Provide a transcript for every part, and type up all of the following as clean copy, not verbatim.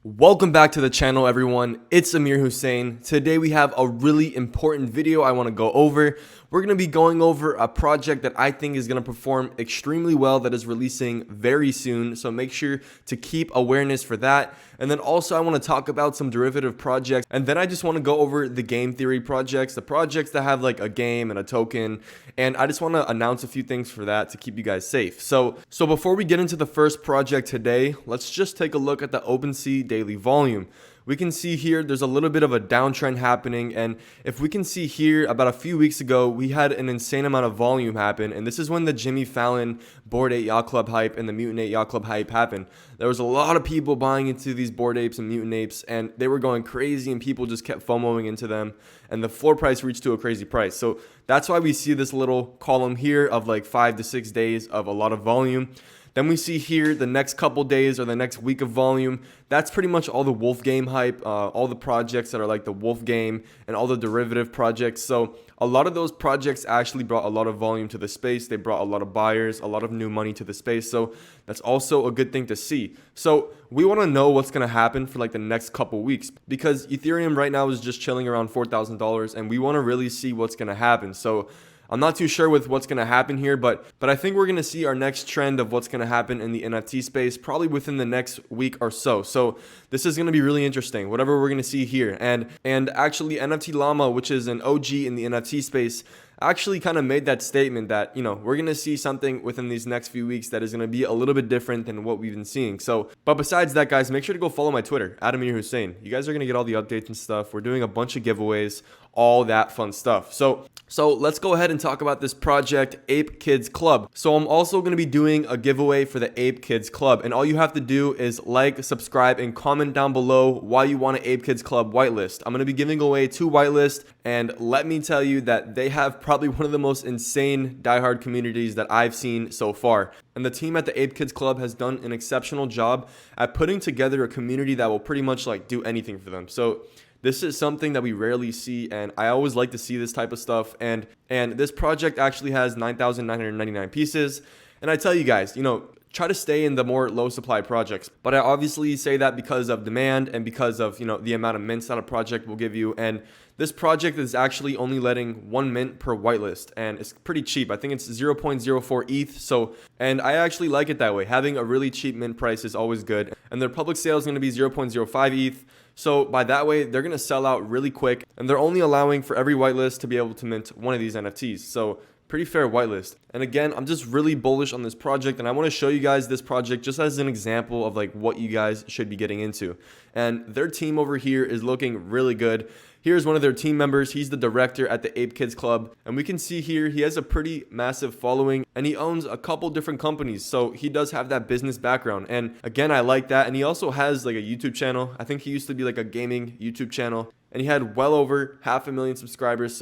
Welcome back to the channel, everyone. It's Amir Hussein. Today we have a really important video I want to go over. We're going to be going over a project that I think is going to perform extremely well that is releasing very soon. So make sure to keep awareness for that. And then also I want to talk about some derivative projects. And then I just want to go over the game theory projects, the projects that have like a game and a token. And I just want to announce a few things for that to keep you guys safe. So before we get into the first project today, let's just take a look at the OpenSea daily volume. We can see here there's a little bit of a downtrend happening, and if we can see here, about a few weeks ago we had an insane amount of volume happen, and this is when the Jimmy Fallon Bored Ape Yacht Club hype and the Mutant Ape Yacht Club hype happened. There was a lot of people buying into these Bored Apes and Mutant Apes, and they were going crazy, and people just kept FOMOing into them, and the floor price reached to a crazy price. So that's why we see this little column here of like 5 to 6 days of a lot of volume. Then we see here the next couple days or the next week of volume. That's pretty much all the Wolf game hype, all the projects that are like the Wolf game and all the derivative projects. So a lot of those projects actually brought a lot of volume to the space. They brought a lot of buyers, a lot of new money to the space. So that's also a good thing to see. So we want to know what's going to happen for like the next couple weeks, because Ethereum right now is just chilling around $4,000, and we want to really see what's going to happen. So I'm not too sure with what's going to happen here, but I think we're going to see our next trend of what's going to happen in the NFT space probably within the next week or so. So this is going to be really interesting, whatever we're going to see here. And actually NFT Llama, which is an OG in the NFT space, actually kind of made that statement that, you know, we're going to see something within these next few weeks that is going to be a little bit different than what we've been seeing. So, but besides that, guys, make sure to go follow my Twitter, Amir Hussein. You guys are going to get all the updates and stuff. We're doing a bunch of giveaways, all that fun stuff. So let's go ahead and talk about this project, Ape Kids Club. So I'm also going to be doing a giveaway for the Ape Kids Club, and all you have to do is like, subscribe, and comment down below why you want an Ape Kids Club whitelist. I'm going to be giving away 2 whitelists, and let me tell you that they have probably one of the most insane diehard communities that I've seen so far. And the team at the Ape Kids Club has done an exceptional job at putting together a community that will pretty much like do anything for them. So this is something that we rarely see, and I always like to see this type of stuff. And this project actually has 9,999 pieces. And I tell you guys, you know, try to stay in the more low supply projects. But I obviously say that because of demand and because of, you know, the amount of mints that a project will give you. And this project is actually only letting 1 mint per whitelist, and it's pretty cheap. I think it's 0.04 ETH. So, and I actually like it that way. Having a really cheap mint price is always good. And their public sale is going to be 0.05 ETH. So by that way, they're going to sell out really quick, and they're only allowing for every whitelist to be able to mint one of these NFTs. So pretty fair whitelist. And again, I'm just really bullish on this project, and I want to show you guys this project just as an example of like what you guys should be getting into. And their team over here is looking really good. Here's one of their team members. He's the director at the Ape Kids Club. And we can see here he has a pretty massive following, and he owns a couple different companies. So he does have that business background. And again, I like that. And he also has like a YouTube channel. I think he used to be like a gaming YouTube channel, and he had well over 500,000 subscribers.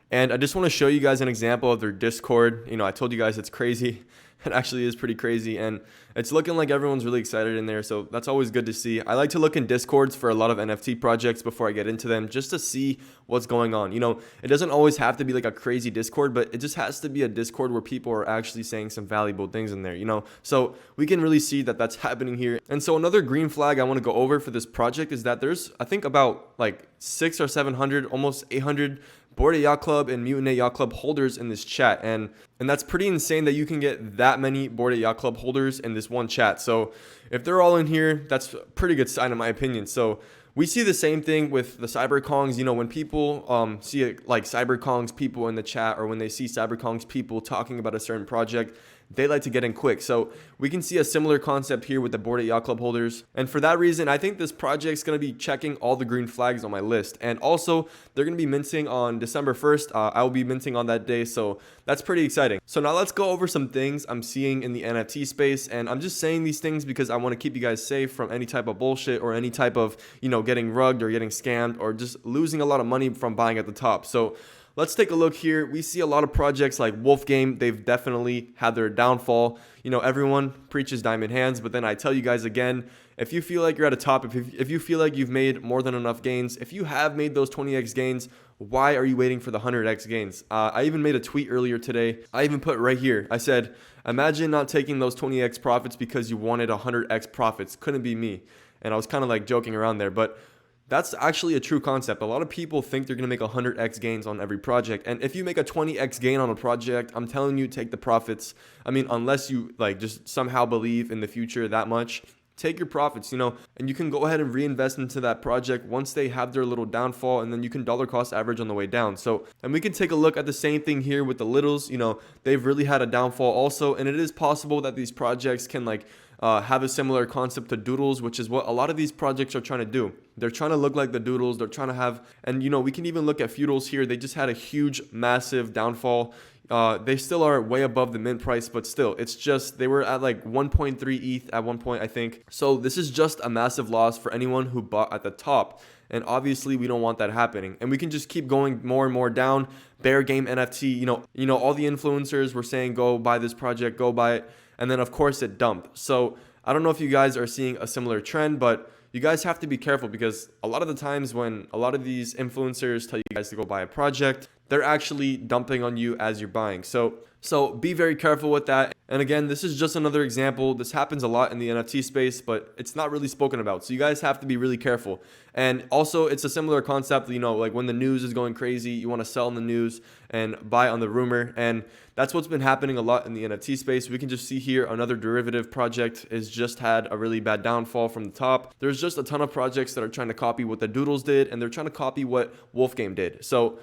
And I just want to show you guys an example of their Discord. You know, I told you guys it's crazy. It actually is pretty crazy, and it's looking like everyone's really excited in there, so that's always good to see. I like to look in Discords for a lot of NFT projects before I get into them, just to see what's going on. You know, it doesn't always have to be like a crazy Discord, but it just has to be a Discord where people are actually saying some valuable things in there, you know? So we can really see that that's happening here. And so another green flag I want to go over for this project is that there's, I think, about like 600 or 700, almost 800 Bored Ape Yacht Club and Mutant Ape Yacht Club holders in this chat, and that's pretty insane that you can get that many Bored Ape Yacht Club holders in this one chat. So if they're all in here, that's a pretty good sign in my opinion. So we see the same thing with the CyberKongz. You know, when people see it, like CyberKongz people in the chat, or when they see CyberKongz people talking about a certain project, they like to get in quick. So we can see a similar concept here with the Bored Ape Yacht Club holders. And for that reason, I think this project is going to be checking all the green flags on my list. And also, they're going to be minting on December 1st. I will be minting on that day. So that's pretty exciting. So now let's go over some things I'm seeing in the NFT space. And I'm just saying these things because I want to keep you guys safe from any type of bullshit or any type of, you know, getting rugged or getting scammed or just losing a lot of money from buying at the top. So let's take a look here. We see a lot of projects like Wolf Game. They've definitely had their downfall. You know, everyone preaches diamond hands, but then I tell you guys again, if you feel like you're at a top, if you feel like you've made more than enough gains, if you have made those 20x gains, why are you waiting for the 100x gains? I even made a tweet earlier today. I even put right here, I said, imagine not taking those 20x profits because you wanted 100x profits. Couldn't be me. And I was kind of like joking around there, but that's actually a true concept. A lot of people think they're going to make 100x gains on every project. And if you make a 20x gain on a project, I'm telling you, take the profits. I mean, unless you like just somehow believe in the future that much, take your profits, and you can go ahead and reinvest into that project once they have their little downfall, and then you can dollar cost average on the way down. So, and we can take a look at the same thing here with the littles. They've really had a downfall also, and it is possible that these projects can have a similar concept to doodles, which is what a lot of these projects are trying to do. They're trying to look like the doodles. They're trying to have, and we can even look at feudals here. They just had a huge, massive downfall. They still are way above the mint price, but still, it's just, they were at like 1.3 ETH at one point, I think. So this is just a massive loss for anyone who bought at the top. And obviously we don't want that happening. And we can just keep going more and more down. Bear game NFT, all the influencers were saying, go buy this project, go buy it. And then of course it dumped. So I don't know if you guys are seeing a similar trend, but you guys have to be careful, because a lot of the times when a lot of these influencers tell you guys to go buy a project, they're actually dumping on you as you're buying. So be very careful with that. And again, this is just another example. This happens a lot in the NFT space, but it's not really spoken about. So you guys have to be really careful. And also, it's a similar concept, like when the news is going crazy, you want to sell in the news and buy on the rumor. And that's what's been happening a lot in the NFT space. We can just see here another derivative project has just had a really bad downfall from the top. There's just a ton of projects that are trying to copy what the doodles did, and they're trying to copy what Wolfgame did. So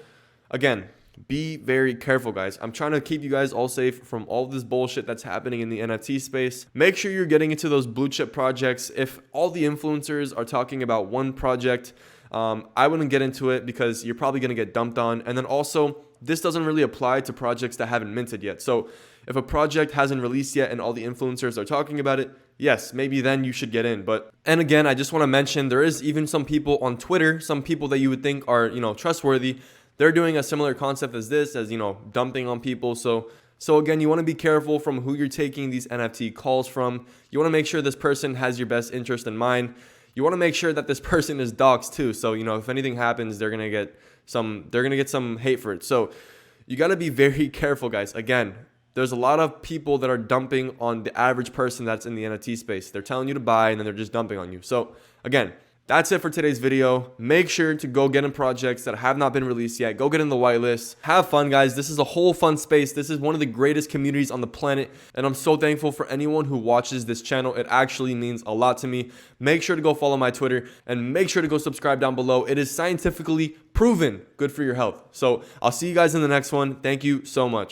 again, be very careful, guys. I'm trying to keep you guys all safe from all this bullshit that's happening in the NFT space. Make sure you're getting into those blue chip projects. If all the influencers are talking about one project, I wouldn't get into it, because you're probably going to get dumped on. And then also, this doesn't really apply to projects that haven't minted yet. So if a project hasn't released yet and all the influencers are talking about it, yes, maybe then you should get in. And again, I just want to mention, there is even some people on Twitter, some people that you would think are, trustworthy. They're doing a similar concept as this, as, dumping on people. So again, you want to be careful from who you're taking these NFT calls from. You want to make sure this person has your best interest in mind. You want to make sure that this person is doxxed too. So, if anything happens, they're going to get some hate for it. So you got to be very careful, guys. Again, there's a lot of people that are dumping on the average person that's in the NFT space. They're telling you to buy, and then they're just dumping on you. So again, that's it for today's video. Make sure to go get in projects that have not been released yet. Go get in the whitelist. Have fun, guys. This is a whole fun space. This is one of the greatest communities on the planet, and I'm so thankful for anyone who watches this channel. It actually means a lot to me. Make sure to go follow my Twitter, and make sure to go subscribe down below. It is scientifically proven good for your health. So I'll see you guys in the next one. Thank you so much.